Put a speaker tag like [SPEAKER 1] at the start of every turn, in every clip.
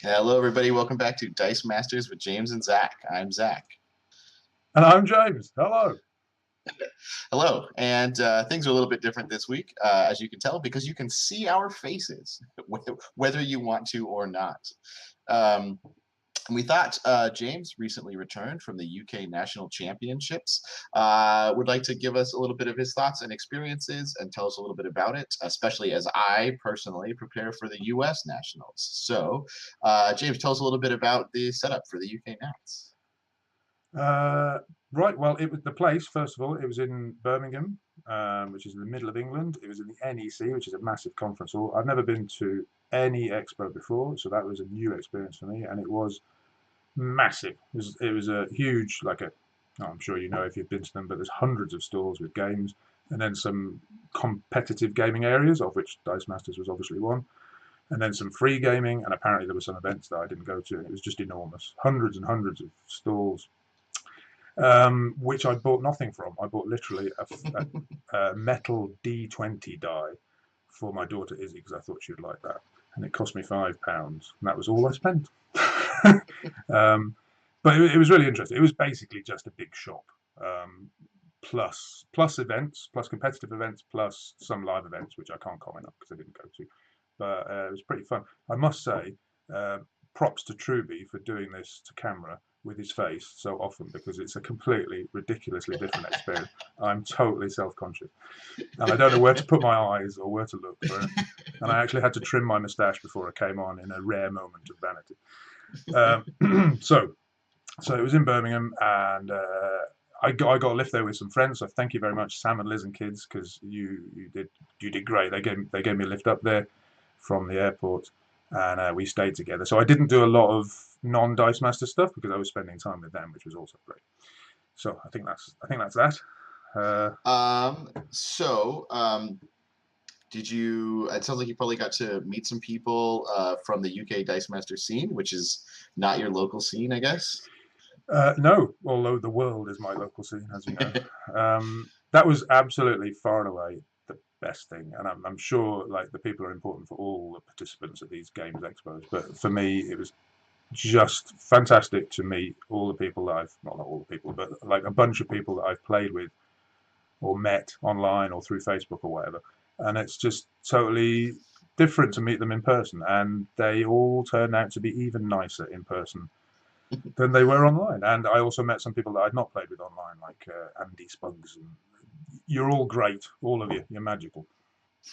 [SPEAKER 1] Hello, everybody. Welcome back to Dice Masters with James and Zach. I'm Zach.
[SPEAKER 2] And I'm James. Hello.
[SPEAKER 1] Hello. And things are a little bit different this week, as you can tell, because you can see our faces, whether you want to or not. Um, we thought James recently returned from the UK National Championships. Would like to give us a little bit of his thoughts and experiences and tell us a little bit about it, especially as I personally prepare for the US Nationals. So, James, tell us a little bit about the setup for the UK Nats.
[SPEAKER 2] Uh, right. Well, it was the place. First of all, it was in Birmingham, which is in the middle of England. It was in the NEC, which is a massive conference hall. I've never been to any expo before, so that was a new experience for me, and it was massive. It was a huge, I'm sure you know if you've been to them, but there's hundreds of stalls with games, and then some competitive gaming areas, of which Dice Masters was obviously one. And then some free gaming, and apparently there were some events that I didn't go to, and it was just enormous. Hundreds and hundreds of stalls, which I bought nothing from. I bought literally a metal D20 die for my daughter Izzy because I thought she would like that, and it cost me £5, and that was all I spent. um, but it was really interesting. It was basically just a big shop, plus events, plus competitive events, plus some live events which I can't comment on because I didn't go to. But it was pretty fun. I must say, props to Truby for doing this to camera with his face so often because it's a completely ridiculously different experience. I'm totally self-conscious, and I don't know where to put my eyes or where to look for anything. And I actually had to trim my moustache before I came on in a rare moment of vanity. So it was in Birmingham, and I got a lift there with some friends. So thank you very much, Sam and Liz and kids, because you did great. They gave me a lift up there from the airport, and we stayed together. So I didn't do a lot of non-Dice Master stuff because I was spending time with them, which was also great. So I think that's that.
[SPEAKER 1] Did you? It sounds like you probably got to meet some people from the UK Dice Master scene, which is not your local scene, I guess.
[SPEAKER 2] No, although the world is my local scene, as you know. That was absolutely far and away the best thing, and I'm sure like the people are important for all the participants at these games expos. But for me, it was just fantastic to meet all the people that I've well, not all the people, but like a bunch of people that I've played with or met online or through Facebook or whatever, and it's just totally different to meet them in person, and they all turned out to be even nicer in person than they were online. And I also met some people that I'd not played with online, like Andy Spuggs. And you're all great, all of you. You're magical.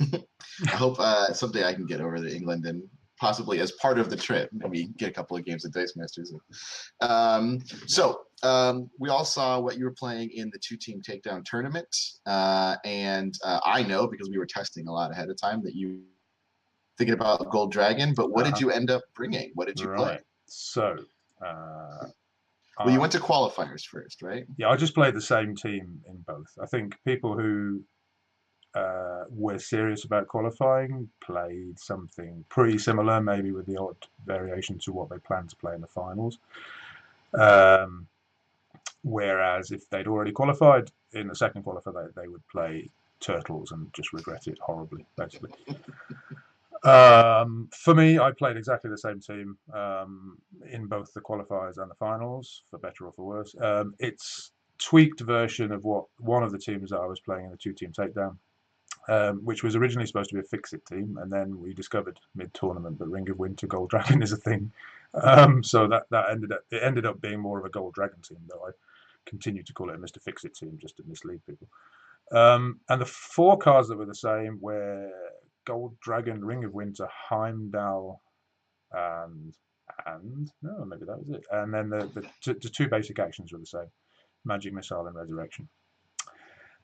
[SPEAKER 1] I hope someday I can get over to England and possibly as part of the trip, maybe get a couple of games of Dice Masters. We all saw what you were playing in the two-team takedown tournament, and I know because we were testing a lot ahead of time that you thinking about Gold Dragon. But what did you end up bringing? What did you play?
[SPEAKER 2] Right. So, uh,
[SPEAKER 1] Well, you
[SPEAKER 2] I,
[SPEAKER 1] went to qualifiers first, right?
[SPEAKER 2] yeah, I just played the same team in both. I think people who were serious about qualifying played something pretty similar, maybe with the odd variation to what they planned to play in the finals. Um, Whereas if they'd already qualified in the second qualifier, they would play Turtles and just regret it horribly, basically. For me, I played exactly the same team in both the qualifiers and the finals, for better or for worse. It's tweaked version of what one of the teams that I was playing in the two-team takedown, which was originally supposed to be a fix-it team, and then we discovered mid-tournament that Ring of Winter Gold Dragon is a thing. So that ended up being more of a Gold Dragon team, though I continue to call it a Mr. Fix-it team just to mislead people. And the four cards that were the same were Gold Dragon, Ring of Winter, Heimdall, and no, maybe that was it. And then the two basic actions were the same: Magic Missile and Resurrection.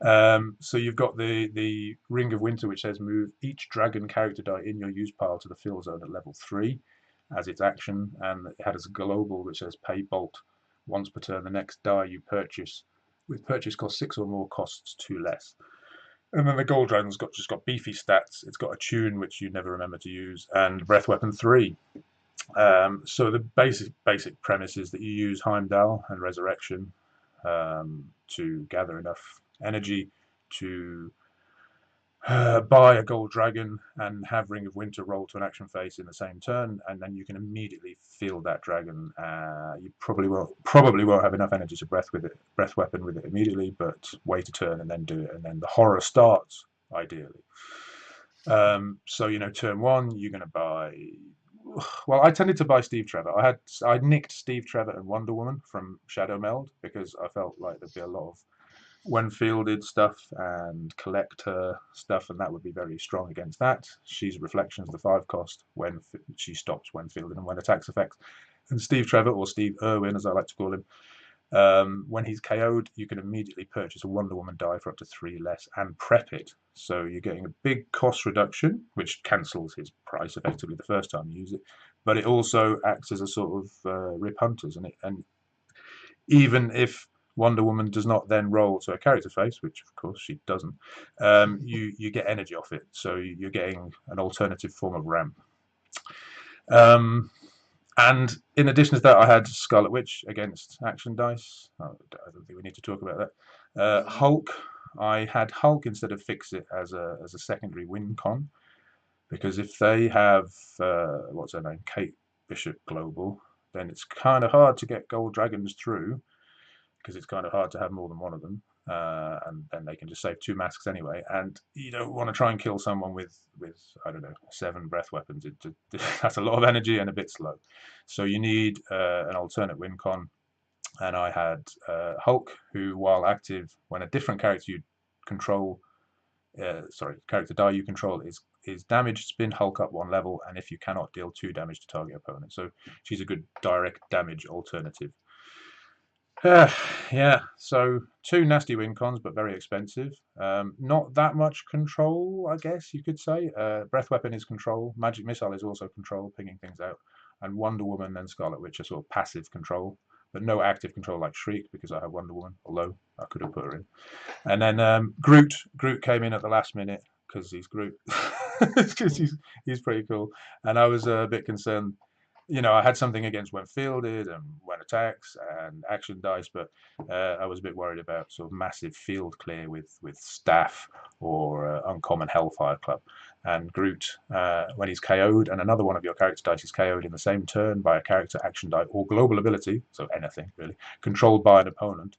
[SPEAKER 2] So you've got the Ring of Winter, which says move each dragon character die in your use pile to the fill zone at level 3 as its action, and it has a global which says pay bolt once per turn. The next die you purchase with purchase cost 6 or more costs 2 less. And then the Gold Dragon's just got beefy stats. It's got a tune which you never remember to use, and Breath Weapon 3. So the basic premise is that you use Heimdall and Resurrection to gather enough energy to buy a gold dragon and have Ring of Winter roll to an action phase in the same turn, and then you can immediately field that dragon. You probably won't have enough energy to breath weapon with it immediately, but wait a turn and then do it, and then the horror starts ideally. So turn one, you're going to buy. Well, I tended to buy Steve Trevor. I nicked Steve Trevor and Wonder Woman from Shadow Meld because I felt like there'd be a lot of when fielded stuff and collector stuff, and that would be very strong against that. She's Reflections, the 5 cost, when she stops when fielded and when attacks effects. And Steve Trevor, or Steve Irwin as I like to call him, when he's KO'd, you can immediately purchase a Wonder Woman die for up to 3 less and prep it. So you're getting a big cost reduction, which cancels his price effectively the first time you use it, but it also acts as a sort of rip hunters, and even if Wonder Woman does not then roll to a character face, which of course she doesn't, you get energy off it. So you're getting an alternative form of ramp. And in addition to that, I had Scarlet Witch against action dice. I don't think we need to talk about that. Hulk, I had Hulk instead of Fix It as a secondary win con, because if they have what's her name, Kate Bishop Global, then it's kind of hard to get gold dragons through, because it's kind of hard to have more than one of them, and then they can just save 2 masks anyway. And you don't want to try and kill someone with I don't know 7 breath weapons. That's a lot of energy and a bit slow. So you need an alternate win con. And I had Hulk, who, while active, when a different character you control, character die you control is damaged, spin Hulk up 1 level, and if you cannot, deal 2 damage to target opponent. So she's a good direct damage alternative. Yeah, so 2 nasty win cons, but very expensive. Not that much control, I guess you could say. Breath Weapon is control. Magic Missile is also control, pinging things out. And Wonder Woman and Scarlet Witch are sort of passive control, but no active control like Shriek, because I have Wonder Woman, although I could have put her in. And then Groot came in at the last minute, because he's Groot. Because he's pretty cool. And I was a bit concerned. I had something against when fielded and when attacks and action dice, but I was a bit worried about sort of massive field clear with staff or uncommon Hellfire Club. And Groot, when he's KO'd and another one of your character dice is KO'd in the same turn by a character, action die, or global ability, so anything really, controlled by an opponent,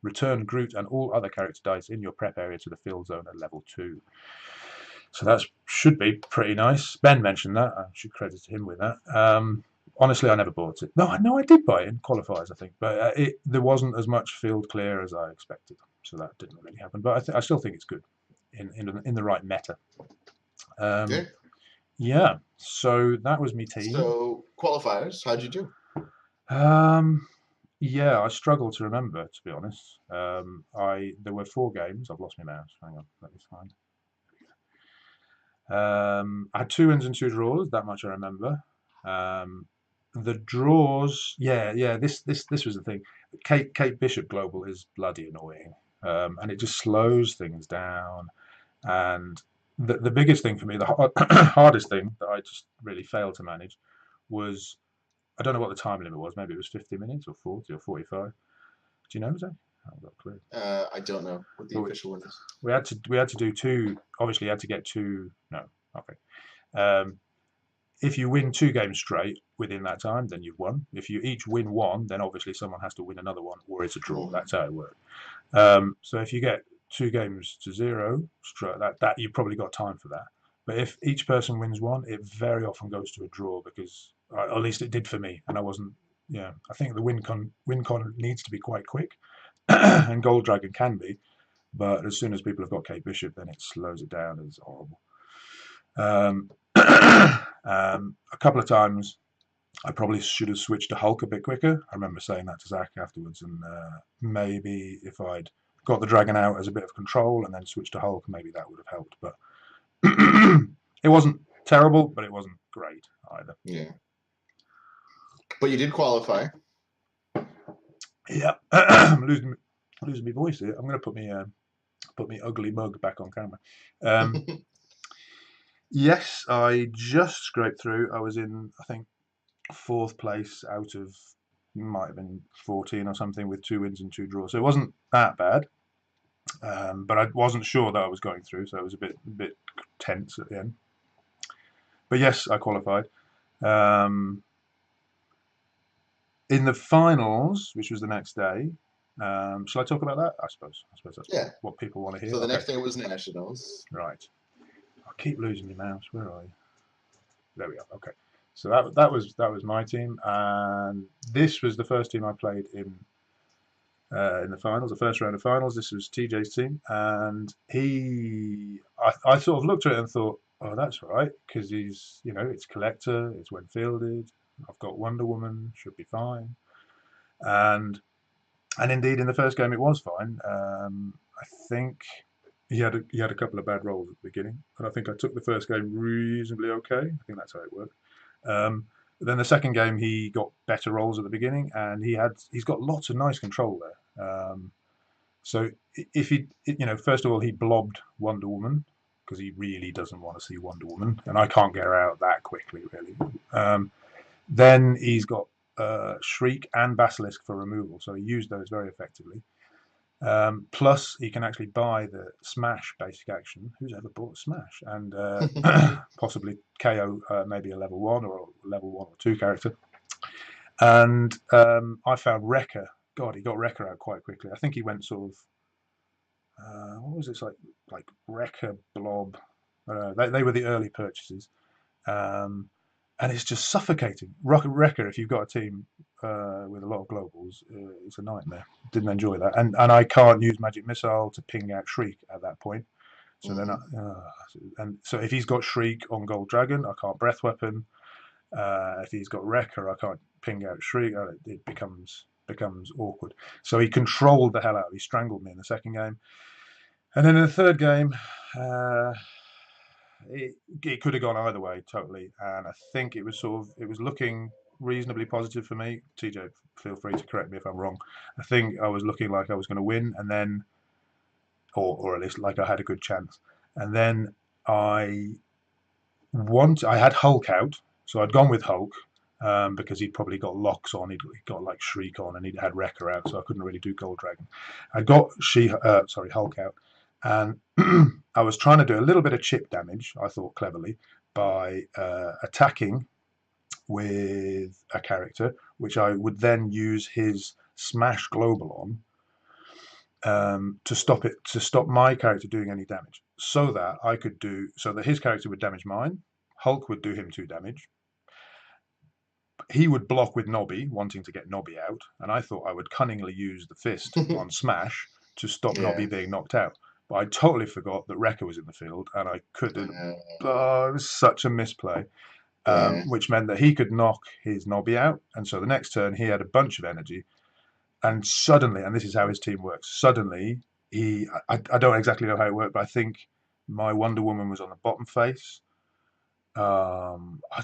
[SPEAKER 2] return Groot and all other character dice in your prep area to the field zone at level 2. So that should be pretty nice. Ben mentioned that. I should credit him with that. Honestly, I never bought it. No, I did buy it in qualifiers, I think, but there wasn't as much field clear as I expected, so that didn't really happen. But I still think it's good in the right meta.
[SPEAKER 1] Okay.
[SPEAKER 2] Yeah, so that was me team.
[SPEAKER 1] So qualifiers, how'd you do?
[SPEAKER 2] Yeah, I struggle to remember, to be honest. There were 4 games. I've lost my mouse. Hang on, let me find. I had 2 wins and 2 draws. That much I remember. The draws, yeah. This was the thing. Kate Bishop Global is bloody annoying, and it just slows things down. And the biggest thing for me, the hardest thing that I just really failed to manage, was I don't know what the time limit was. Maybe it was 50 minutes or 40 or 45. Do you know, Zack? I haven't got a clue.
[SPEAKER 1] I don't know what the official one is.
[SPEAKER 2] We had to do 2. Obviously, you had to get 2. No, okay. If you win 2 games straight within that time, then you've won. If you each win 1, then obviously someone has to win another one, or it's a draw. That's how it works. So if you get 2 games to 0 straight, that you've probably got time for that. But if each person wins 1, it very often goes to a draw, because at least it did for me, and I wasn't. Yeah, I think the win con needs to be quite quick, and Gold Dragon can be, but as soon as people have got Kate Bishop, then it slows it down. It's horrible. A couple of times I probably should have switched to Hulk a bit quicker. I remember saying that to Zack afterwards, and maybe if I'd got the dragon out as a bit of control and then switched to Hulk, maybe that would have helped. But it wasn't terrible, but it wasn't great either.
[SPEAKER 1] Yeah. But you did qualify.
[SPEAKER 2] Yeah. I'm losing my voice here. I'm going to put me ugly mug back on camera. Yes, I just scraped through. I was in, I think, 4th place out of, might have been 14 or something, with 2 wins and 2 draws. So it wasn't that bad. But I wasn't sure that I was going through, so it was a bit tense at the end. But yes, I qualified. Um, in the finals, which was the next day, shall I talk about that? I suppose that's
[SPEAKER 1] Yeah.
[SPEAKER 2] what people want to hear.
[SPEAKER 1] So the
[SPEAKER 2] Okay.
[SPEAKER 1] next day was nationals.
[SPEAKER 2] Right. I keep losing your mouse. Where are you? There we are. Okay. So that was my team, and this was the first team I played in the finals, the first round of finals. This was TJ's team, and I sort of looked at it and thought, oh, that's right, because it's collector, it's when fielded. I've got Wonder Woman, should be fine, and indeed in the first game it was fine. I think he had a couple of bad rolls at the beginning, and I think I took the first game reasonably okay. I think that's how it worked. Um, then the second game he got better rolls at the beginning, and he's got lots of nice control there. So if first of all he blobbed Wonder Woman because he really doesn't want to see Wonder Woman, and I can't get her out that quickly really. Then he's got Shriek and Basilisk for removal, so he used those very effectively. Plus, he can actually buy the Smash basic action. Who's ever bought Smash? And possibly KO maybe a level 1 or a level 1 or 2 character. And I found Wrecker. God, he got Wrecker out quite quickly. I think he went sort of what was it like Wrecker Blob? They were the early purchases, um, and it's just suffocating. Wrecker, if you've got a team with a lot of globals, it's a nightmare. Didn't enjoy that, and I can't use Magic Missile to ping out Shriek at that point. So then, and so if he's got Shriek on Gold Dragon, I can't Breath Weapon. If he's got Wrecker, I can't ping out Shriek. It becomes awkward. So he controlled the hell out. He strangled me in the second game. And then in the third game, it could have gone either way totally. And I think it was looking reasonably positive for me. TJ, feel free to correct me if I'm wrong. I think I was looking like I was going to win, and then, or at least like I had a good chance. And then I had Hulk out, so I'd gone with Hulk. Because he'd probably got locks on, he'd got like Shriek on, and he'd had Wrecker out, so I couldn't really do Gold Dragon. I got Hulk out, and I was trying to do a little bit of chip damage, I thought cleverly, by attacking with a character, which I would then use his Smash Global on to stop my character doing any damage, so that his character would damage mine, Hulk would do him 2 damage. He would block with Nobby, wanting to get Nobby out, and I thought I would cunningly use the fist on Smash to stop Nobby being knocked out. But I totally forgot that Wrecker was in the field, and I couldn't. Oh, it was such a misplay, which meant that he could knock his Nobby out, and so the next turn he had a bunch of energy, and suddenly, and this is how his team works, suddenly I don't exactly know how it worked, but I think my Wonder Woman was on the bottom face. I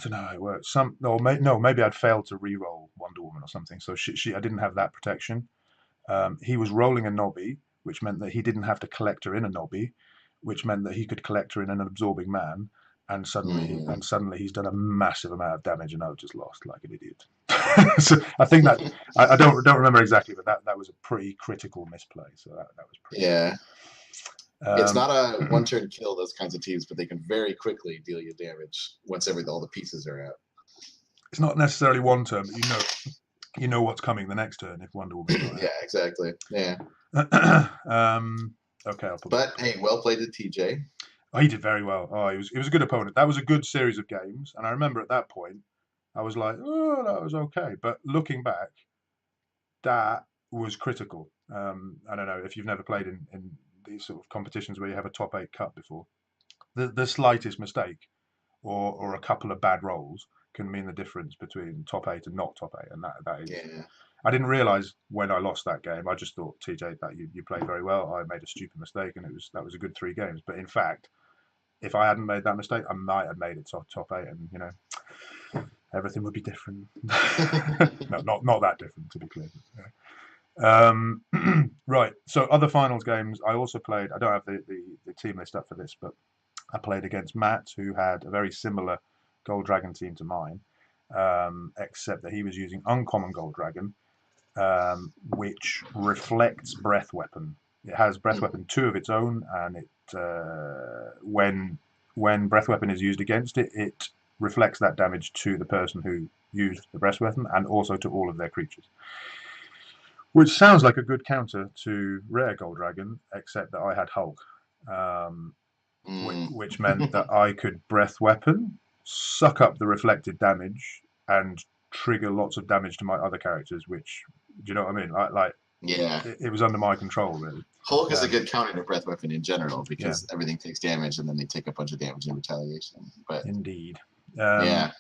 [SPEAKER 2] don't know how it works. Maybe I'd failed to re-roll Wonder Woman or something. So I didn't have that protection. He was rolling a Nobby, which meant that he didn't have to collect her in a Nobby, which meant that he could collect her in an absorbing man. And suddenly he's done a massive amount of damage, and I've just lost like an idiot. So I think that I don't remember exactly, but that was a pretty critical misplay. So that was pretty.
[SPEAKER 1] Yeah. It's not a one-turn kill, those kinds of teams, but they can very quickly deal you damage once all the pieces are out.
[SPEAKER 2] It's not necessarily one turn, but you know what's coming the next turn if Wonder Woman.
[SPEAKER 1] Yeah, exactly. Yeah.
[SPEAKER 2] Okay, I'll put.
[SPEAKER 1] But hey, well played to TJ.
[SPEAKER 2] Oh, he did very well. Oh, he was a good opponent. That was a good series of games, and I remember at that point, I was like, oh, that was okay. But looking back, that was critical. I don't know if you've never played in these sort of competitions where you have a top 8 cut before. The slightest mistake or a couple of bad rolls can mean the difference between top 8 and not top 8, and that is.
[SPEAKER 1] Yeah.
[SPEAKER 2] I didn't realise when I lost that game. I just thought, TJ, that you played very well. I made a stupid mistake, and that was a good 3 games. But in fact, if I hadn't made that mistake, I might have made it top 8, and everything would be different. No, not that different, to be clear. Right. So other finals games, I also played. I don't have the team list up for this, but I played against Matt, who had a very similar Gold Dragon team to mine, except that he was using Uncommon Gold Dragon, which reflects Breath Weapon It has Breath Weapon 2 of its own, and when Breath Weapon is used against it, it reflects that damage to the person who used the Breath Weapon and also to all of their creatures. Which sounds like a good counter to Rare Gold Dragon, except that I had Hulk, which meant that I could Breath Weapon, suck up the reflected damage, and trigger lots of damage to my other characters. Which, do you know what I mean?
[SPEAKER 1] Yeah.
[SPEAKER 2] It was under my control, really.
[SPEAKER 1] Hulk is a good counter to Breath Weapon in general because
[SPEAKER 2] Yeah.
[SPEAKER 1] everything takes damage and then they take a bunch of damage in retaliation. But
[SPEAKER 2] Indeed.
[SPEAKER 1] yeah.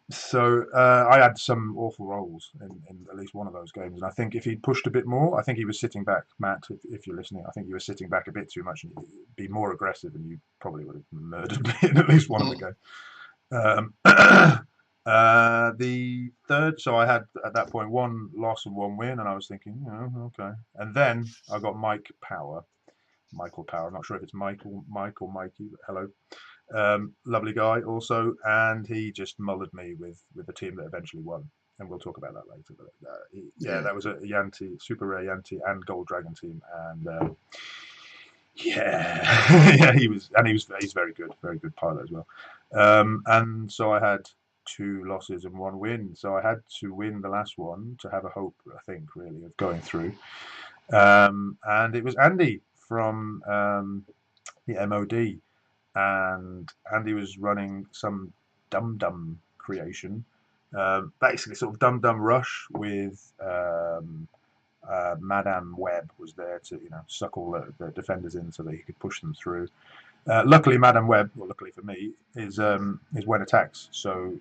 [SPEAKER 2] So I had some awful rolls in at least one of those games, and I think if he'd pushed a bit more, I think he was sitting back, Matt. If you're listening, I think you were sitting back a bit too much, and be more aggressive, and you probably would have murdered me in at least one of the games. The third, so I had at that point one loss and one win, and I was thinking, okay. And then I got Michael Power. I'm not sure if it's Michael, Mike or Mikey. But hello. Lovely guy also, and he just mullered me with the team that eventually won, and we'll talk about that later. But that was a Yanti, super rare Yanti and Gold Dragon team, and yeah, he's very good pilot as well. And so I had 2 losses and 1 win, so I had to win the last one to have a hope, I think, really, of going through. And it was Andy from the MOD. And Andy was running some Dum Dum creation, basically sort of Dum Dum Rush with Madame Web was there to suck all the defenders in so that he could push them through. Luckily, Madame Web, or luckily for me, is when attacks, so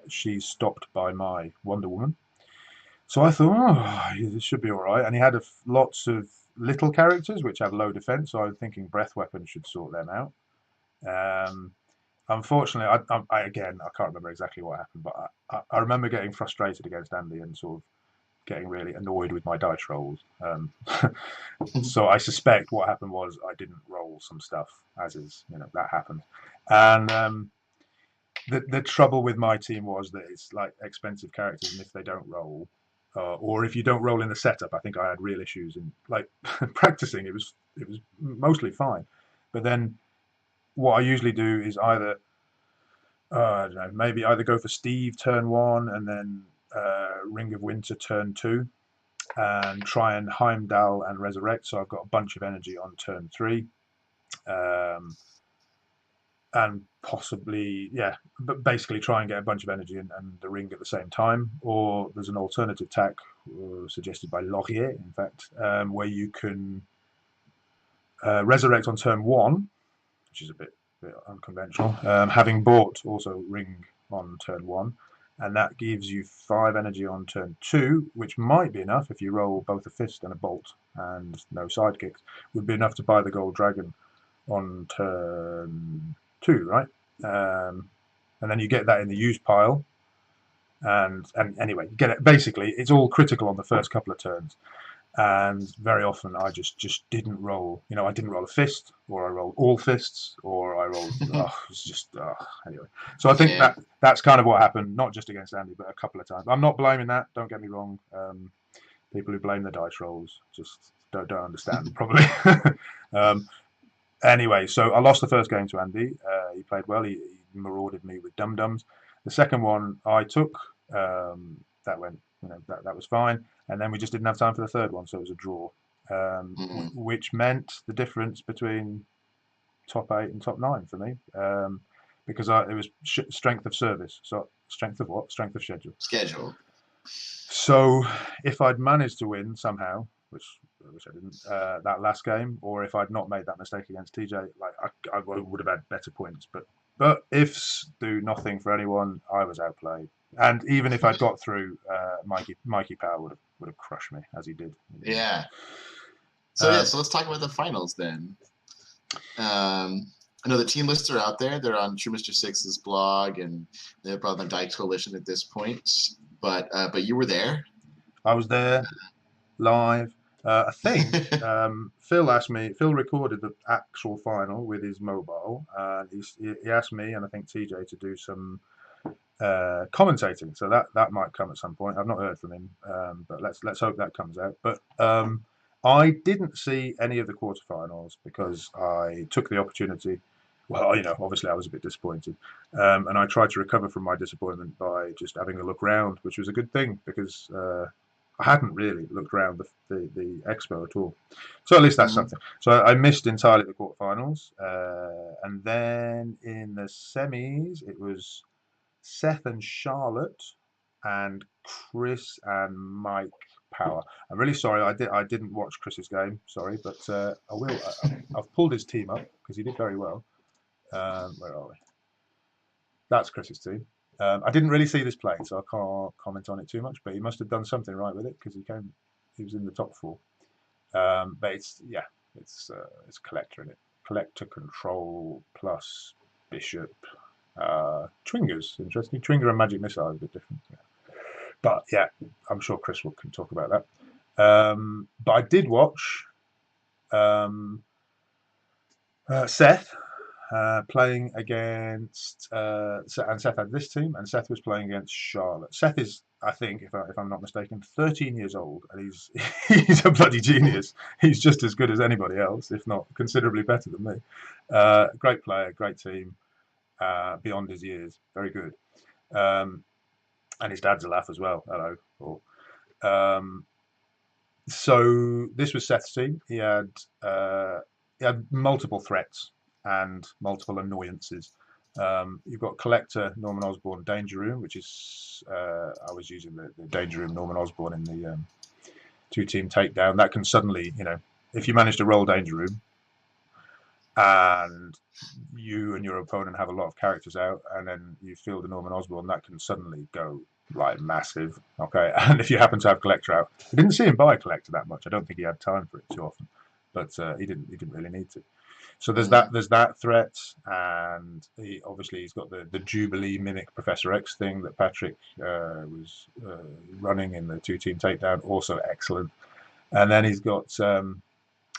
[SPEAKER 2] she's stopped by my Wonder Woman. So I thought, this should be all right. And he had lots of little characters which have low defense, so I was thinking Breath Weapon should sort them out. Unfortunately, I can't remember exactly what happened, but I remember getting frustrated against Andy and sort of getting really annoyed with my dice rolls. So I suspect what happened was I didn't roll some stuff, as is, that happened. And the trouble with my team was that it's like expensive characters, and if they don't roll, or if you don't roll in the setup, I think I had real issues in like practicing. It was mostly fine, but then what I usually do is either, I don't know, maybe either go for Steve turn 1 and then Ring of Winter turn 2 and try and Heimdall and Resurrect. So I've got a bunch of energy on turn 3. And possibly, but basically try and get a bunch of energy and the ring at the same time. Or there's an alternative tack suggested by Laurier, in fact, where you can Resurrect on turn 1, which is a bit unconventional, having bought also Ring on turn 1, and that gives you 5 energy on turn 2, which might be enough if you roll both a fist and a bolt and no sidekicks, would be enough to buy the Gold Dragon on turn 2, right? And then you get that in the use pile, and anyway, you get it. Basically, it's all critical on the first couple of turns. And very often I just didn't roll. I didn't roll a fist, or I rolled all fists, or I rolled. It's just anyway. So I think that's kind of what happened, not just against Andy, but a couple of times. I'm not blaming that. Don't get me wrong. People who blame the dice rolls just don't understand probably. Anyway, so I lost the first game to Andy. He played well. He marauded me with Dum Dums. The second one I took. That went. That was fine. And then we just didn't have time for the third one, so it was a draw, which meant the difference between top 8 and top 9 for me, because it was strength of service. So strength of what? Strength of schedule. So if I'd managed to win somehow, which I didn't, that last game, or if I'd not made that mistake against TJ, like I would have had better points. But ifs do nothing for anyone. I was outplayed. And even if I'd got through, Mikey Power would have crushed me, as he did.
[SPEAKER 1] Yeah. So so let's talk about the finals then. I know the team lists are out there. They're on True Mr. Six's blog, and they're probably on the Dice Coalition at this point. But you were there.
[SPEAKER 2] I was there, live. I think Phil recorded the actual final with his mobile. He asked me, and I think TJ, to do some commentating, so that might come at some point. I've not heard from him, but let's hope that comes out. But I didn't see any of the quarterfinals because I took the opportunity. Well, obviously I was a bit disappointed, and I tried to recover from my disappointment by just having a look round, which was a good thing because I hadn't really looked around the expo at all. So at least that's
[SPEAKER 1] Hmm.
[SPEAKER 2] something. So I missed entirely the quarterfinals, and then in the semis it was Seth and Charlotte, and Chris and Mike Power. I'm really sorry. I didn't watch Chris's game. Sorry, but I will. I've pulled his team up because he did very well. Where are we? That's Chris's team. I didn't really see this play, so I can't comment on it too much. But he must have done something right with it because he came. He was in the top four. But it's collector in it. Collector control plus bishop. Twingers, interesting. Twinger and magic missile are a bit different. Yeah. But yeah, I'm sure Chris can talk about that. But I did watch um, Seth playing against, and Seth had this team, and Seth was playing against Charlotte. Seth is, I think, if I'm not mistaken, 13 years old, and he's he's a bloody genius. He's just as good as anybody else, if not considerably better than me. Great player, great team, beyond his years, very good. Um, and his dad's a laugh as well. Hello, Paul. Um, so this was Seth's team. He had multiple threats and multiple annoyances. You've got Collector, Norman Osborn, Danger Room, which is I was using the Danger Room Norman Osborn in the two-team takedown. That can suddenly, if you manage to roll Danger Room and you and your opponent have a lot of characters out, and then you field a Norman Osborn, that can suddenly go like massive. Okay, and if you happen to have Collector out, I didn't see him buy Collector that much. I don't think he had time for it too often, but he didn't really need to. So
[SPEAKER 1] Hmm.
[SPEAKER 2] there's that threat, and obviously he's got the Jubilee Mimic Professor X thing that Patrick was running in the two-team takedown, also excellent. And then he's got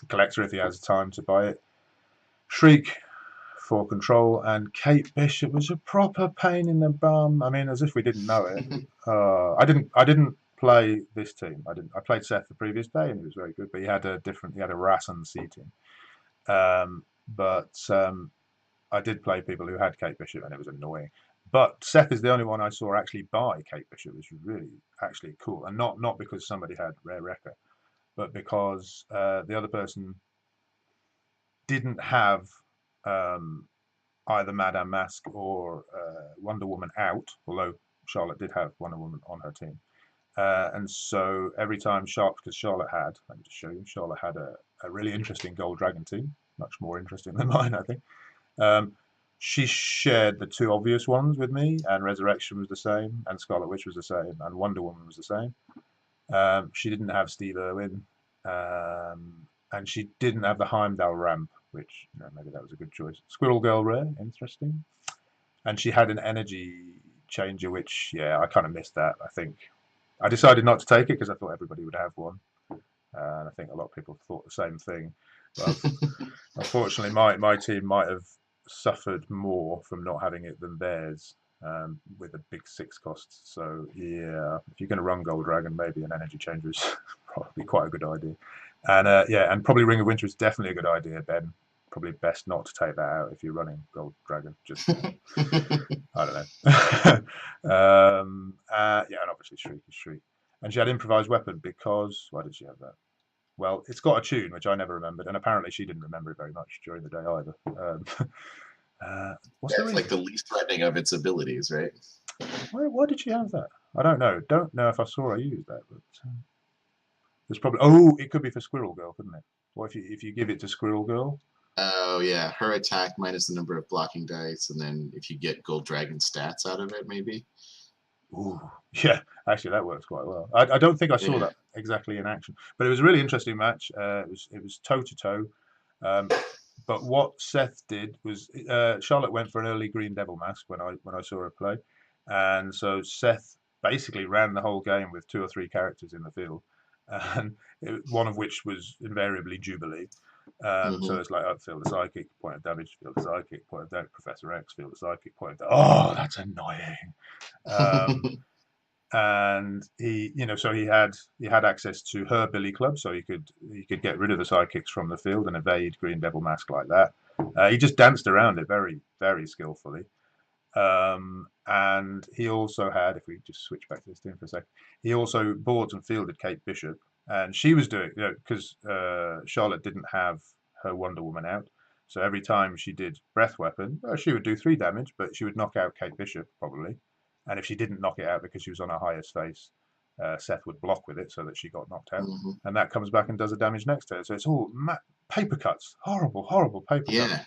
[SPEAKER 2] Collector if he has time to buy it. Shriek for control, and Kate Bishop was a proper pain in the bum. I mean, as if we didn't know it. I didn't play this team. I played Seth the previous day, and he was very good. But he had a Ras and C team. But I did play people who had Kate Bishop, and it was annoying. But Seth is the only one I saw actually buy Kate Bishop, which was really actually cool, and not because somebody had Rare Wrecker, but because the other person didn't have um, either Madame Mask or Wonder Woman out, although Charlotte did have Wonder Woman on her team. And so every time because Charlotte had, let me just show you, Charlotte had a really interesting Gold Dragon team, much more interesting than mine, I think. Um, she shared the two obvious ones with me, and Resurrection was the same, and Scarlet Witch was the same, and Wonder Woman was the same. She didn't have Steve Irwin, and she didn't have the Heimdall ramp, which maybe that was a good choice. Squirrel Girl rare, interesting, and she had an energy changer, which I kind of missed that. I think I decided not to take it because I thought everybody would have one, and I think a lot of people thought the same thing. But unfortunately, my team might have suffered more from not having it than theirs, with a big 6 cost. So yeah, if you're going to run Gold Dragon, maybe an energy changer is probably quite a good idea. And and probably Ring of Winter is definitely a good idea, Ben. Probably best not to take that out if you're running Gold Dragon. Just I don't know. And obviously Shriek is Shriek. And she had improvised weapon because why did she have that? Well, it's got a tune which I never remembered, and apparently she didn't remember it very much during the day either. What's
[SPEAKER 1] Yeah,
[SPEAKER 2] the
[SPEAKER 1] it's like
[SPEAKER 2] reason?
[SPEAKER 1] the least threatening of its abilities, right?
[SPEAKER 2] Why did she have that? I don't know. Don't know if I saw her use that, but there's probably. Oh, it could be for Squirrel Girl, couldn't it? What if you give it to Squirrel Girl?
[SPEAKER 1] Oh yeah, her attack minus the number of blocking dice, and then if you get Gold Dragon stats out of it, maybe.
[SPEAKER 2] Ooh, yeah, actually that works quite well. I don't think I saw
[SPEAKER 1] Yeah.
[SPEAKER 2] that exactly in action, but it was a really interesting match. It was toe to toe. But what Seth did was Charlotte went for an early Green Devil mask when I saw her play, and so Seth basically ran the whole game with 2 or 3 characters in the field, and one of which was invariably Jubilee. So
[SPEAKER 1] Hmm.
[SPEAKER 2] it's like, field a psychic, point of damage, field a psychic, point of damage, Professor X, field a psychic, point of damage. Oh, that's annoying. Um, and so he had access to her Billy Club, so he could get rid of the sidekicks from the field and evade Green Devil Mask like that. He just danced around it very, very skillfully. And he also had, if we just switch back to this team for a sec, he also bought and fielded Kate Bishop, and she was doing, because Charlotte didn't have her Wonder Woman out, so every time she did Breath Weapon, she would do 3 damage, but she would knock out Kate Bishop probably, and if she didn't knock it out because she was on her highest face, Seth would block with it so that she got knocked out, and that comes back and does a damage next to her. So it's all paper cuts, horrible paper cuts.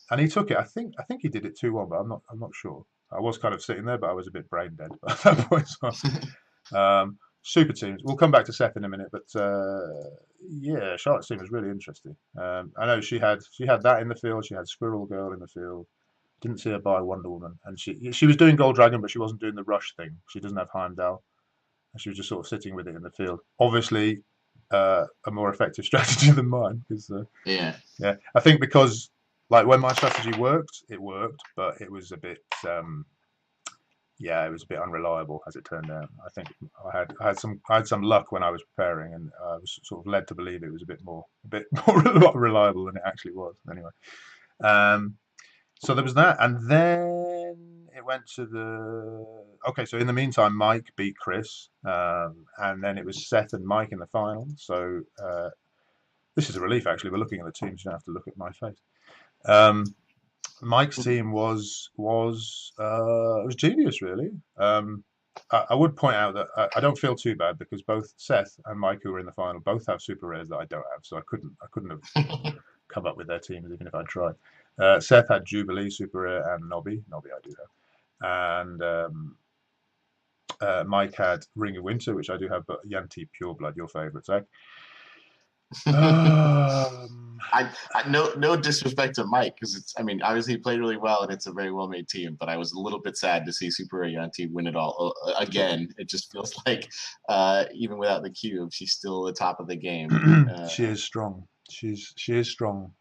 [SPEAKER 2] And he took it. I think he did it 2-1, but I'm not sure. I was kind of sitting there, but I was a bit brain dead at that point. So, super teams. We'll come back to Seth in a minute, but yeah, Charlotte's team was really interesting. I know she had that in the field. She had Squirrel Girl in the field. Didn't see her buy Wonder Woman, and she was doing Gold Dragon, but she wasn't doing the rush thing. She doesn't have Heimdall, and she was just sort of sitting with it in the field. Obviously, a more effective strategy than mine, because
[SPEAKER 1] yeah,
[SPEAKER 2] I think because like when my strategy worked, but it was a bit it was a bit unreliable as it turned out. I think I had some luck when I was preparing, and I was sort of led to believe it was a bit more reliable than it actually was. Anyway. So there was that, and then it went to so in the meantime, Mike beat Chris, and then it was Seth and Mike in the final. So this is a relief, actually. We're looking at the teams. You don't have to look at my face. Mike's team was genius, really. I would point out that I don't feel too bad because both Seth and Mike, who were in the final, both have super rares that I don't have, so I couldn't have come up with their teams even if I tried. Seth had Jubilee, Super Rare, and Nobby. Nobby I do have. And Mike had Ring of Winter, which I do have, but Yakkety Pureblood, your favourite, Zack.
[SPEAKER 1] No disrespect to Mike, because obviously he played really well and it's a very well made team, but I was a little bit sad to see Super Yakkety win it all again. It just feels like even without the cube, she's still the top of the game.
[SPEAKER 2] She is strong. She is strong.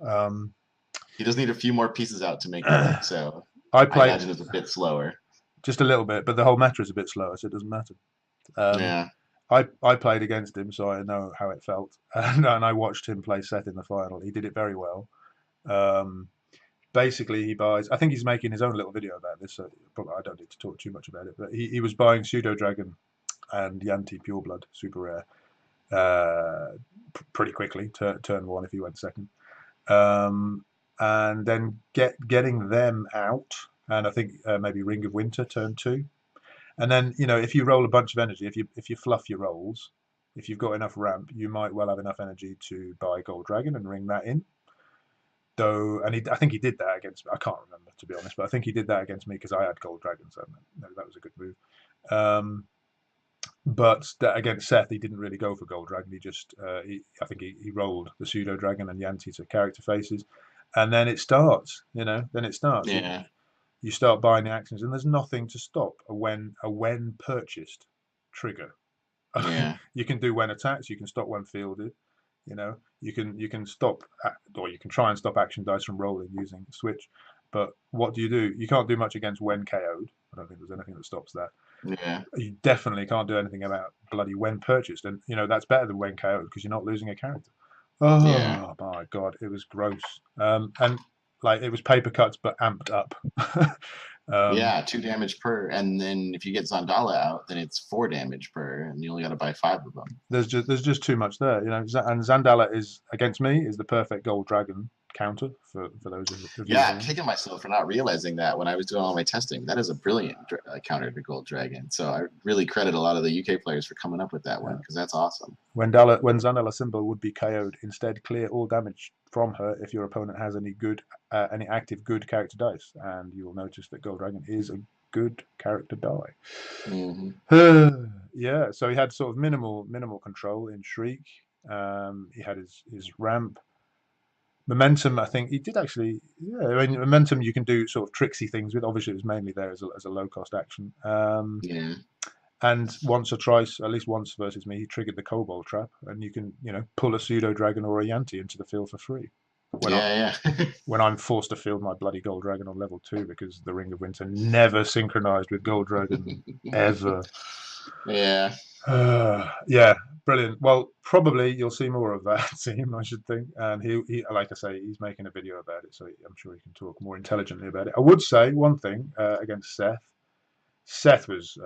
[SPEAKER 1] He does need a few more pieces out to make it work, so I imagine it's a bit slower.
[SPEAKER 2] Just a little bit, but the whole meta is a bit slower, so it doesn't matter.
[SPEAKER 1] Yeah.
[SPEAKER 2] I played against him, so I know how it felt, and I watched him play Seth in the final. He did it very well. Basically, he buys. I think he's making his own little video about this, so probably I don't need to talk too much about it. But he was buying Pseudo Dragon and Yakkety Pureblood Super Rare pretty quickly, turn 1 if he went second, and then getting them out, and I think maybe Ring of Winter turn 2. And then, if you roll a bunch of energy, if you fluff your rolls, if you've got enough ramp, you might well have enough energy to buy Gold Dragon and ring that in. Though, and I think he did that against me. I can't remember, to be honest, but I think he did that against me because I had Gold Dragon, so that was a good move. But against Seth, he didn't really go for Gold Dragon. He just, I think he rolled the Pseudo Dragon and Yakkety to character faces, and then it starts. Then it starts.
[SPEAKER 1] Yeah.
[SPEAKER 2] You start buying the actions, and there's nothing to stop a when purchased trigger.
[SPEAKER 1] Yeah.
[SPEAKER 2] You can do when attacks. You can stop when fielded. You can stop, or you can try and stop action dice from rolling using switch. But what do? You can't do much against when KO'd. I don't think there's anything that stops that.
[SPEAKER 1] Yeah.
[SPEAKER 2] You definitely can't do anything about bloody when purchased, and that's better than when KO'd because you're not losing a character. Oh yeah. My God, it was gross. And like it was paper cuts but amped up.
[SPEAKER 1] 2 damage per, and then if you get Zandala out, then it's 4 damage per, and you only got to buy 5 of them.
[SPEAKER 2] There's just too much there, and Zandala is against me is the perfect Gold Dragon counter for those of you.
[SPEAKER 1] Yeah, kicking myself for not realizing that when I was doing all my testing. That is a brilliant counter to Gold Dragon. So I really credit a lot of the UK players for coming up with that one because that's awesome.
[SPEAKER 2] When Zandala symbol would be KO'd, instead clear all damage from her if your opponent has any active good character dice, and you will notice that Gold Dragon is a good character die. Yeah, so he had sort of minimal control in Shriek. He had his ramp. Momentum, I think he did actually. Yeah, momentum you can do sort of tricksy things with. Obviously, it was mainly there as a low cost action.
[SPEAKER 1] Yeah.
[SPEAKER 2] And once or twice, at least once versus me, he triggered the Kobold trap, and you can pull a Pseudo Dragon or a Yakkety into the field for free. when I
[SPEAKER 1] Yeah, yeah.
[SPEAKER 2] when I'm forced to field my bloody Gold Dragon on level 2 because the Ring of Winter never synchronized with Gold Dragon ever.
[SPEAKER 1] Yeah.
[SPEAKER 2] Yeah, brilliant. Well, probably you'll see more of that team, I should think. And like I say, he's making a video about it, so I'm sure he can talk more intelligently about it. I would say one thing against Seth. Seth was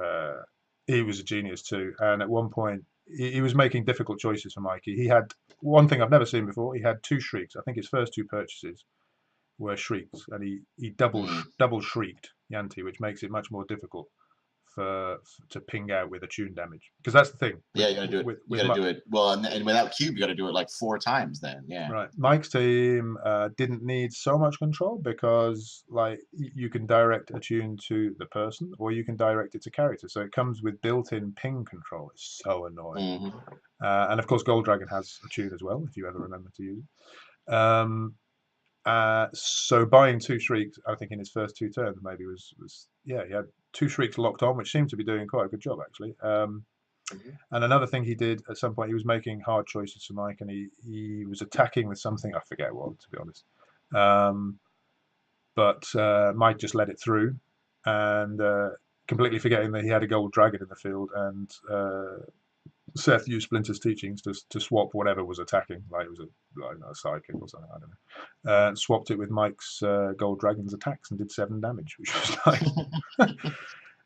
[SPEAKER 2] he was a genius too, and at one point he was making difficult choices for Mikey. He had one thing I've never seen before. He had two shrieks. I think his first two purchases were shrieks, and he
[SPEAKER 1] Mm.
[SPEAKER 2] double shrieked Yanti, which makes it much more difficult to ping out with attune damage. Because that's the thing
[SPEAKER 1] Yeah, you gotta do it. You
[SPEAKER 2] with
[SPEAKER 1] gotta do it. Well, and without cube, you gotta do it like 4 times then. Yeah.
[SPEAKER 2] right. Mike's team didn't need so much control because like you can direct attune to the person or you can direct it to character. So it comes with built-in ping control. It's so annoying.
[SPEAKER 1] Hmm.
[SPEAKER 2] And of course, Gold Dragon has attune as well, if you ever remember to use it. So buying two shrieks, I think in his first two turns maybe was yeah, he had two shrieks locked on, which seemed to be doing quite a good job actually. And another thing he did at some point, he was making hard choices for Mike, and he was attacking with something I forget what, to be honest. But Mike just let it through, and completely forgetting that he had a Gold Dragon in the field, and Seth used Splinter's teachings to swap whatever was attacking, like it was a psychic or something, I don't know. Swapped it with Mike's Gold Dragon's attacks and did 7 damage, which was like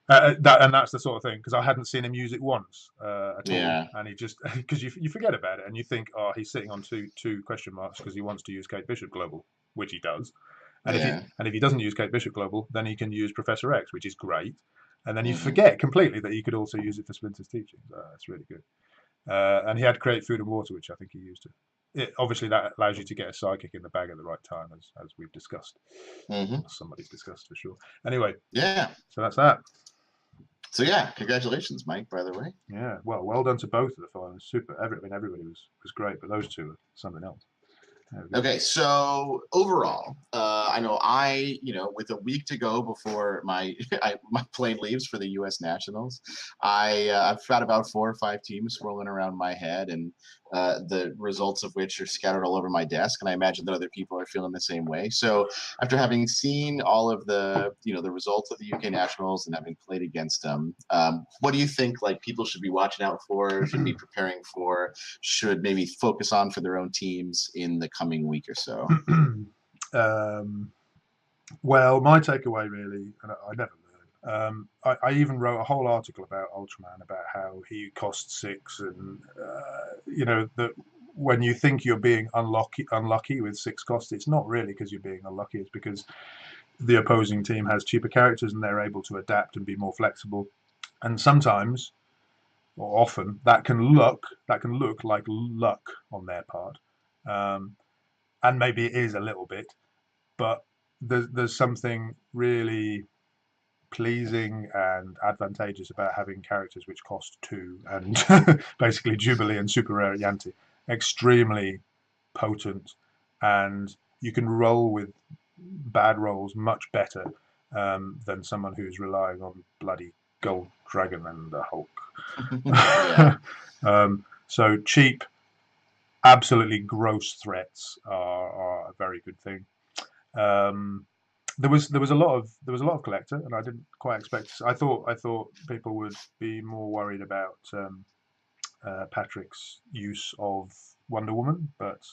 [SPEAKER 2] that's the sort of thing because I hadn't seen him use it once at
[SPEAKER 1] Yeah.
[SPEAKER 2] all, and he just because you forget about it and you think, oh, he's sitting on two question marks because he wants to use Kate Bishop Global, which he does, and
[SPEAKER 1] Yeah.
[SPEAKER 2] if he doesn't use Kate Bishop Global, then he can use Professor X, which is great, and then you
[SPEAKER 1] Hmm.
[SPEAKER 2] forget completely that he could also use it for Splinter's teachings. That's really good. And he had Create Food and Water, which I think he used obviously that allows you to get a psychic in the bag at the right time, as we've discussed.
[SPEAKER 1] Hmm.
[SPEAKER 2] Somebody's discussed for sure. Anyway,
[SPEAKER 1] Yeah.
[SPEAKER 2] so that's that.
[SPEAKER 1] So yeah, congratulations, Mike. By the way.
[SPEAKER 2] Yeah, well done to both of the finals. Super. Everybody was great, but those two are something else.
[SPEAKER 1] Okay, so overall, I know with a week to go before my my plane leaves for the U.S. Nationals, I've got about 4 or 5 teams swirling around my head, and the results of which are scattered all over my desk. And I imagine that other people are feeling the same way. So after having seen all of the results of the UK Nationals and having played against them, what do you think like people should be watching out for, should be preparing for, should maybe focus on for their own teams in the coming week or so?
[SPEAKER 2] Well, my takeaway really, and I never learned. I even wrote a whole article about Ultraman about how he costs 6, and that when you think you're being unlucky with 6 costs, it's not really because you're being unlucky. It's because the opposing team has cheaper characters and they're able to adapt and be more flexible. And sometimes, or often, that can look like luck on their part, and maybe it is a little bit, but there's something really pleasing and advantageous about having characters which cost 2 and basically Jubilee and Super Rare Yanti, extremely potent, and you can roll with bad rolls much better than someone who's relying on bloody Gold Dragon and the
[SPEAKER 1] Yeah.
[SPEAKER 2] Hulk. So cheap, absolutely gross threats are a very good thing. There was a lot of collector, and I didn't quite expect. I thought people would be more worried about Patrick's use of Wonder Woman, but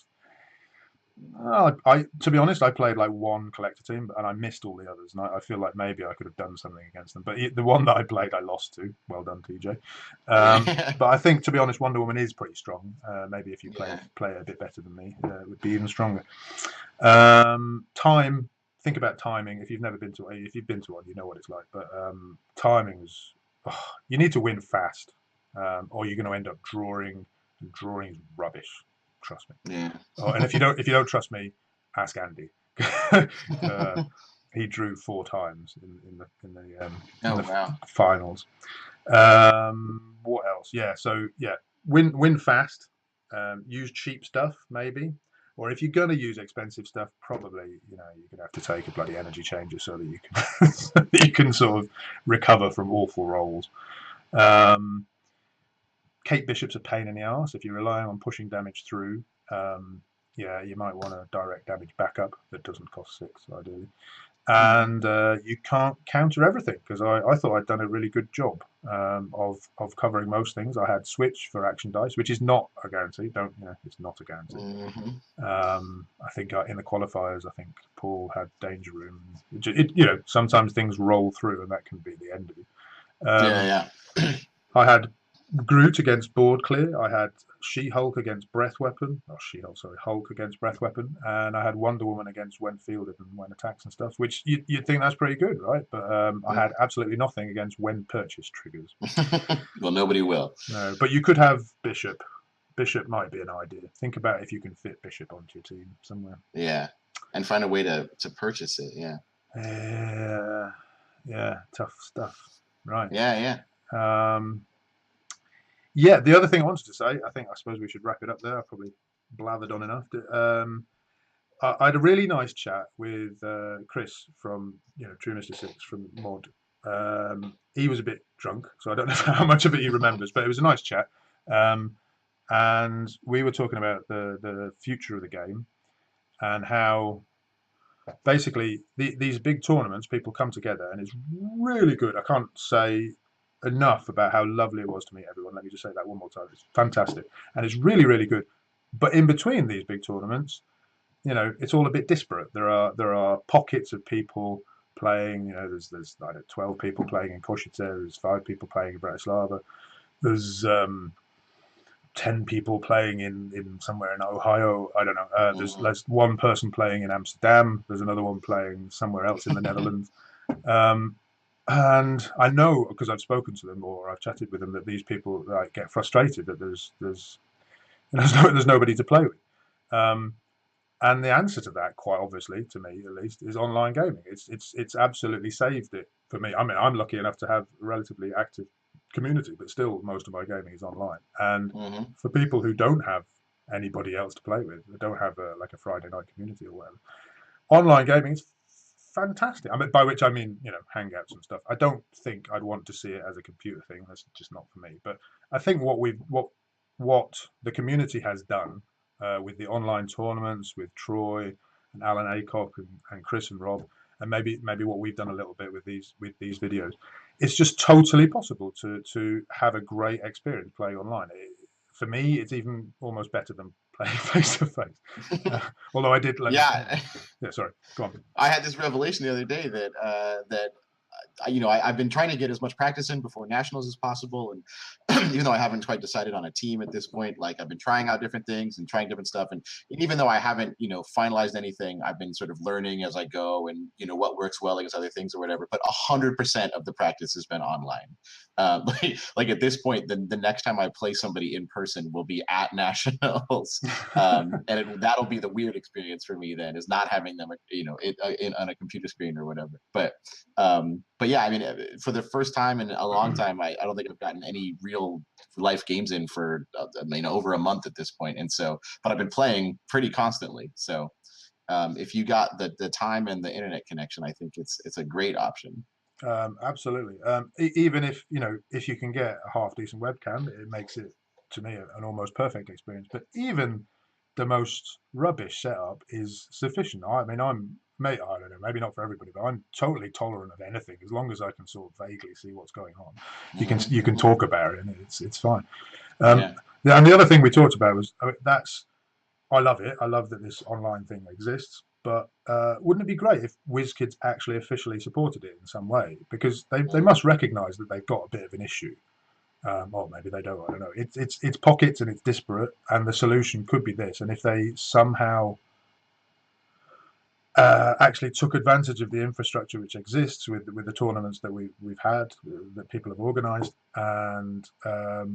[SPEAKER 2] I to be honest, I played like one collector team, and I missed all the others, and I feel like maybe I could have done something against them. But the one that I played, I lost to. Well done, TJ. But I think, to be honest, Wonder Woman is pretty strong. Maybe if you play a bit better than me, it would be even stronger. Time. Think about timing. If you've been to one, you know what it's like. But timing is. You need to win fast, or you're going to end up drawing. And drawing is rubbish. Trust me.
[SPEAKER 1] Yeah.
[SPEAKER 2] And if you don't trust me, ask Andy. He drew 4 times in the finals. What else? Yeah. So yeah, win fast. Use cheap stuff maybe, or if you're gonna use expensive stuff, probably you're gonna have to take a bloody energy changer so that you can you can sort of recover from awful rolls. Kate Bishop's a pain in the arse if you're relying on pushing damage through. Yeah, you might want a direct damage backup that doesn't cost 6, ideally.
[SPEAKER 1] Hmm.
[SPEAKER 2] And you can't counter everything, because I thought I'd done a really good job of covering most things. I had switch for action dice, which is not a guarantee. Don't it's not a guarantee.
[SPEAKER 1] Hmm.
[SPEAKER 2] I think in the qualifiers, I think Paul had danger room. Sometimes things roll through, and that can be the end of it.
[SPEAKER 1] Yeah, yeah.
[SPEAKER 2] I had Groot against board clear. I had She-Hulk against breath weapon. Oh, She-Hulk, sorry, Hulk against breath weapon, and I had Wonder Woman against when fielded and when attacks and stuff. Which you'd think that's pretty good, right? But I had absolutely nothing against when purchase triggers.
[SPEAKER 1] Well, nobody will.
[SPEAKER 2] No, but you could have Bishop. Bishop might be an idea. Think about if you can fit Bishop onto your team somewhere.
[SPEAKER 1] Yeah, and find a way to purchase it. Yeah.
[SPEAKER 2] Yeah, tough stuff. Right.
[SPEAKER 1] Yeah, yeah.
[SPEAKER 2] Yeah, the other thing I wanted to say, I suppose we should wrap it up there. I probably blathered on enough. I had a really nice chat with Chris from True Mr. Six from Mod. He was a bit drunk, so I don't know how much of it he remembers, but it was a nice chat. And we were talking about the future of the game and how basically these big tournaments, people come together, and it's really good. I can't say enough about how lovely it was to meet everyone. Let me just say that one more time. It's fantastic, and it's really, really good. But in between these big tournaments, it's all a bit disparate. There are pockets of people playing. There's I don't know, 12 people playing in Košice. There's 5 people playing in Bratislava. There's 10 people playing in somewhere in Ohio. I don't know. There's one person playing in Amsterdam. There's another one playing somewhere else in the Netherlands. And I know, because I've spoken to them or I've chatted with them, that these people get frustrated that there's nobody to play with. And the answer to that, quite obviously, to me at least, is online gaming. It's absolutely saved it for me. I mean, I'm lucky enough to have a relatively active community, but still, most of my gaming is online. And for people who don't have anybody else to play with, they don't have a Friday night community or whatever, online gaming is fantastic. I mean, by which I mean, hangouts and stuff. I don't think I'd want to see it as a computer thing. That's just not for me. But I think what the community has done with the online tournaments, with Troy and Alan Aycock and Chris and Rob, and maybe what we've done a little bit with these videos, it's just totally possible to have a great experience playing online. For me, it's even almost better than playing face to face. Although I did.
[SPEAKER 1] Yeah.
[SPEAKER 2] Yeah. Sorry. Go on.
[SPEAKER 1] I had this revelation the other day that I've been trying to get as much practice in before nationals as possible, and even though I haven't quite decided on a team at this point, I've been trying out different things and trying different stuff, and even though I haven't finalized anything, I've been sort of learning as I go, and what works well against other things or whatever. But 100% of the practice has been online. At this point, the next time I play somebody in person will be at nationals, and that'll be the weird experience for me. Then is not having them, on a computer screen or whatever. But yeah, I mean, for the first time in a long time, I don't think I've gotten any real life games in for over a month at this point, and so, but I've been playing pretty constantly. So if you got the time and the internet connection, I think it's a great option.
[SPEAKER 2] Absolutely. Even if you can get a half decent webcam, it makes it, to me, an almost perfect experience. But even the most rubbish setup is sufficient. I mean, I don't know, maybe not for everybody, but I'm totally tolerant of anything as long as I can sort of vaguely see what's going on. You can talk about it, and it's fine.
[SPEAKER 1] Yeah.
[SPEAKER 2] And the other thing we talked about was I love it. I love that this online thing exists. But wouldn't it be great if WizKids actually officially supported it in some way? Because they must recognise that they've got a bit of an issue. Or maybe they don't. I don't know. It's pockets and it's disparate, and the solution could be this. And if they somehow actually took advantage of the infrastructure which exists with the tournaments that we've had, that people have organised, and I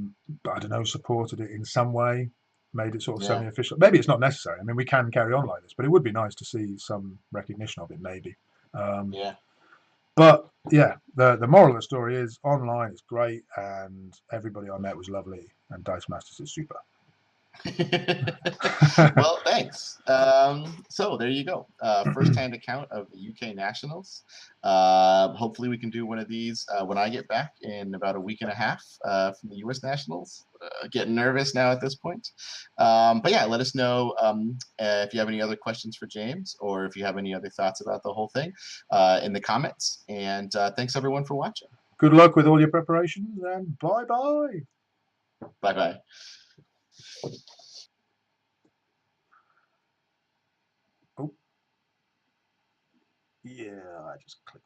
[SPEAKER 2] don't know, supported it in some way, made it sort of semi-official. Maybe it's not necessary. I mean, we can carry on like this, but it would be nice to see some recognition of it, maybe.
[SPEAKER 1] Yeah.
[SPEAKER 2] But yeah, the moral of the story is online is great, and everybody I met was lovely, and Dice Masters is super.
[SPEAKER 1] Well, thanks. So there you go. First-hand account of the UK Nationals. Hopefully we can do one of these when I get back in about a week and a half from the US Nationals. Getting nervous now at this point. But yeah, let us know if you have any other questions for James or if you have any other thoughts about the whole thing in the comments. And thanks everyone for watching.
[SPEAKER 2] Good luck with all your preparations, and bye-bye.
[SPEAKER 1] Bye-bye.
[SPEAKER 2] Oh. Yeah, I just clicked.